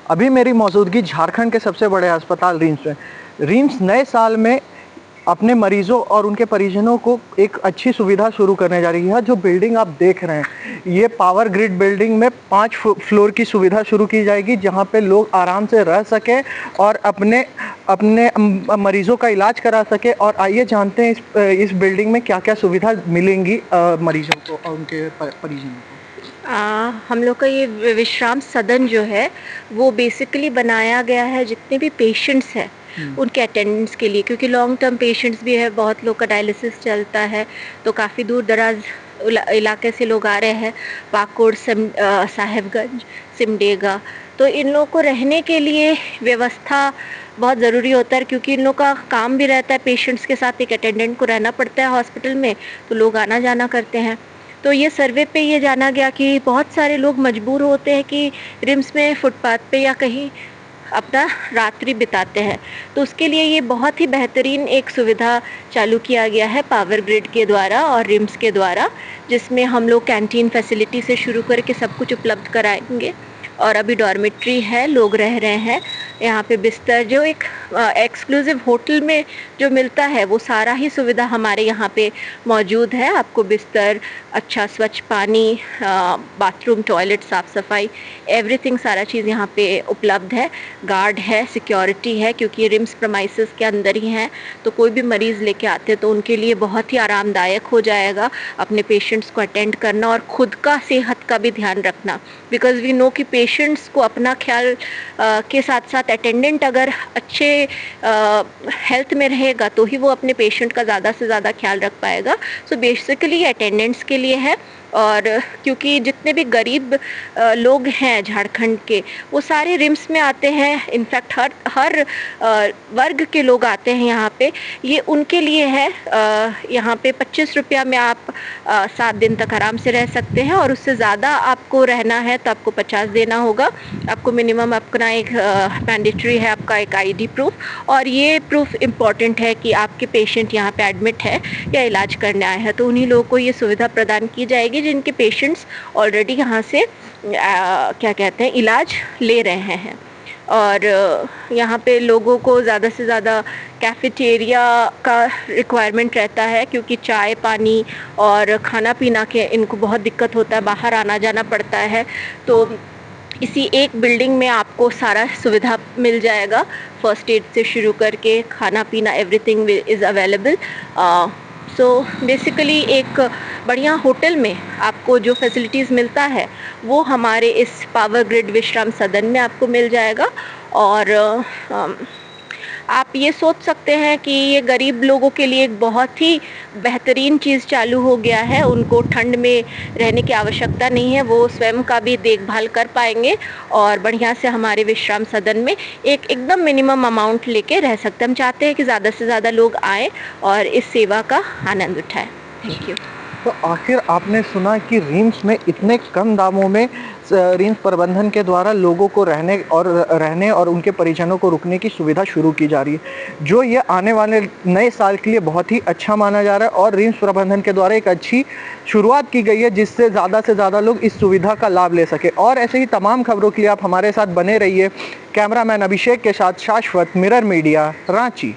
अभी मेरी मौजूदगी झारखंड के सबसे बड़े अस्पताल रिम्स में। रिम्स नए साल में अपने मरीजों और उनके परिजनों को एक अच्छी सुविधा शुरू करने जा रही है। जो बिल्डिंग आप देख रहे हैं, ये पावर ग्रिड बिल्डिंग में 5 फ्लोर की सुविधा शुरू की जाएगी, जहां पे लोग आराम से रह सकें और अपने अपने मरीजों का इलाज करा सके। और आइए जानते हैं इस बिल्डिंग में क्या क्या सुविधा मिलेंगी मरीजों को और उनके परिजनों को। हम लोग का ये विश्राम सदन जो है वो बेसिकली बनाया गया है जितने भी पेशेंट्स हैं उनके अटेंडेंस के लिए, क्योंकि लॉन्ग टर्म पेशेंट्स भी है, बहुत लोग का डायलिसिस चलता है, तो काफ़ी दूर दराज इलाके से लोग आ रहे हैं, पाकुड़, साहेबगंज, सिमडेगा। तो इन लोगों को रहने के लिए व्यवस्था बहुत ज़रूरी होता है, क्योंकि इन लोग का काम भी रहता है, पेशेंट्स के साथ एक अटेंडेंट को रहना पड़ता है हॉस्पिटल में, तो लोग आना जाना करते हैं। तो ये सर्वे पे ये जाना गया कि बहुत सारे लोग मजबूर होते हैं कि रिम्स में फुटपाथ पे या कहीं अपना रात्रि बिताते हैं, तो उसके लिए ये बहुत ही बेहतरीन एक सुविधा चालू किया गया है पावर ग्रिड के द्वारा और रिम्स के द्वारा, जिसमें हम लोग कैंटीन फैसिलिटी से शुरू करके सब कुछ उपलब्ध कराएंगे। और अभी डॉर्मेट्री है, लोग रह रहे हैं यहाँ पे। बिस्तर जो एक एक्सक्लूसिव होटल में जो मिलता है वो सारा ही सुविधा हमारे यहाँ पे मौजूद है। आपको बिस्तर, अच्छा स्वच्छ पानी, बाथरूम, टॉयलेट, साफ़ सफाई, एवरीथिंग, सारा चीज़ यहाँ पे उपलब्ध है। गार्ड है, सिक्योरिटी है, क्योंकि रिम्स प्रमाइसेस के अंदर ही हैं, तो कोई भी मरीज़ लेके आते तो उनके लिए बहुत ही आरामदायक हो जाएगा अपने पेशेंट्स को अटेंड करना और ख़ुद का सेहत का भी ध्यान रखना। बिकॉज़ वी नो कि पेशेंट्स को अपना ख्याल के साथ साथ अटेंडेंट अगर अच्छे हेल्थ में रहेगा तो ही वो अपने पेशेंट का ज़्यादा से ज़्यादा ख्याल रख पाएगा। सो बेसिकली ये अटेंडेंट्स के लिए है, और क्योंकि जितने भी गरीब लोग हैं झारखंड के, वो सारे रिम्स में आते हैं। इनफैक्ट हर वर्ग के लोग आते हैं यहाँ पे। ये उनके लिए है। यहाँ पे 25 रुपया में आप 7 दिन तक आराम से रह सकते हैं, और उससे ज़्यादा आपको रहना है तो आपको 50 देना होगा। आपको मिनिमम अपना एक मैंडेटरी है आपका एक ID प्रूफ, और ये प्रूफ इम्पॉर्टेंट है कि आपके पेशेंट यहाँ पे एडमिट है या इलाज करने आए हैं, तो उन्हीं लोगों को ये सुविधा प्रदान की जाएगी जिनके पेशेंट्स ऑलरेडी यहाँ से क्या कहते हैं इलाज ले रहे हैं। और यहाँ पे लोगों को ज़्यादा से ज़्यादा कैफ़ेटेरिया का रिक्वायरमेंट रहता है, क्योंकि चाय पानी और खाना पीना के इनको बहुत दिक्कत होता है, बाहर आना जाना पड़ता है। तो इसी एक बिल्डिंग में आपको सारा सुविधा मिल जाएगा, फर्स्ट एड से शुरू करके खाना पीना, everything is available. So basically एक बढ़िया होटल में आपको जो फैसिलिटीज़ मिलता है वो हमारे इस पावर ग्रिड विश्राम सदन में आपको मिल जाएगा। और आप ये सोच सकते हैं कि ये गरीब लोगों के लिए एक बहुत ही बेहतरीन चीज़ चालू हो गया है। उनको ठंड में रहने की आवश्यकता नहीं है, वो स्वयं का भी देखभाल कर पाएंगे और बढ़िया से हमारे विश्राम सदन में एकदम मिनिमम अमाउंट लेके रह सकते हैं। हम चाहते हैं कि ज़्यादा से ज़्यादा लोग आएँ और इस सेवा का आनंद उठाएँ। Thank you. तो आखिर आपने सुना कि रिम्स में इतने कम दामों में रिम्स प्रबंधन के द्वारा लोगों को रहने और उनके परिजनों को रुकने की सुविधा शुरू की जा रही है, जो ये आने वाले नए साल के लिए बहुत ही अच्छा माना जा रहा है। और रिम्स प्रबंधन के द्वारा एक अच्छी शुरुआत की गई है, जिससे ज़्यादा से ज़्यादा लोग इस सुविधा का लाभ ले सके। और ऐसे ही तमाम खबरों के लिए आप हमारे साथ बने रहिए। कैमरामैन अभिषेक के साथ शाश्वत, मिरर मीडिया, रांची।